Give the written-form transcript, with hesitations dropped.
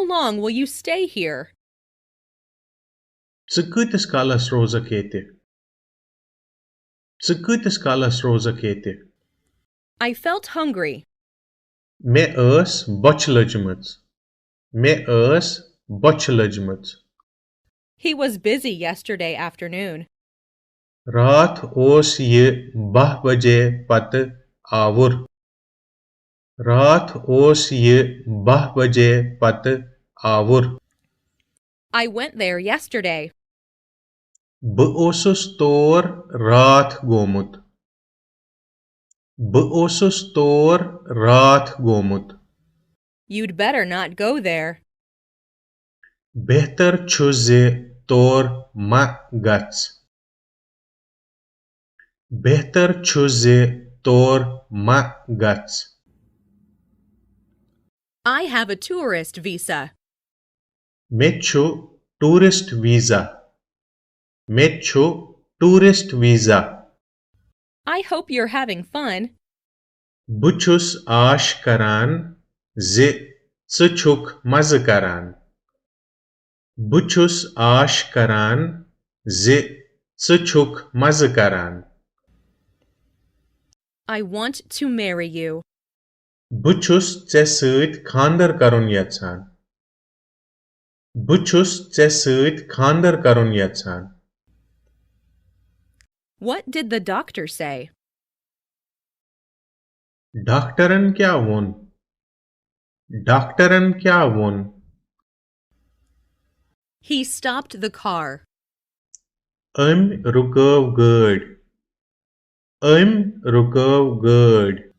How long will you stay here? ژٕ کۭتِس کالس روزکھ ییٚتہِ؟ ژٕ کۭتِس کالس روزکھ ییٚتہِ؟ I felt hungry. مےٚ ٲس بۄچھِ لٔجمٕژ. مےٚ ٲس بۄچھِ لٔجمٕژ. He was busy yesterday afternoon. راتھ اوس یہِ 12 بجے پتہٕ آوُر. راتھ اوس یہِ 12 بجے پتہٕ آوُر. I went there yesterday. بہٕ اوسُس تور راتھ گوٚمُت. بہٕ اوسُس تور راتھ گوٚمُت. You'd better not go there. بہتر چھُ زِ تور ما گژھ. بہتر چھُ زِ تور ما گژھ. I have a tourist visa. مےٚ چھُ ٹورسٹ ویزا. مےٚ چھُ tourist visa. I hope you're having fun. بہٕ چھُس آش کران زِ ژٕ چھُکھ مزٕ کران. بہٕ چھُس آش کران زِ ژٕ چھُکھ مزٕ کران. I want to marry you. بہٕ چھُس ژےٚ سۭتۍ خاندر کرُن یژھان. بہٕ چھُس ژےٚ سۭتۍ خاندر کرُن یژھان. What did the doctor say? ڈاکٹرن کیٛاہ ووٚن؟ ڈاکٹرن کیٛاہ ووٚن؟ He stopped the car. أمۍ رُکٲو گٲڑۍ. أمۍ رُکٲو گٲڑۍ.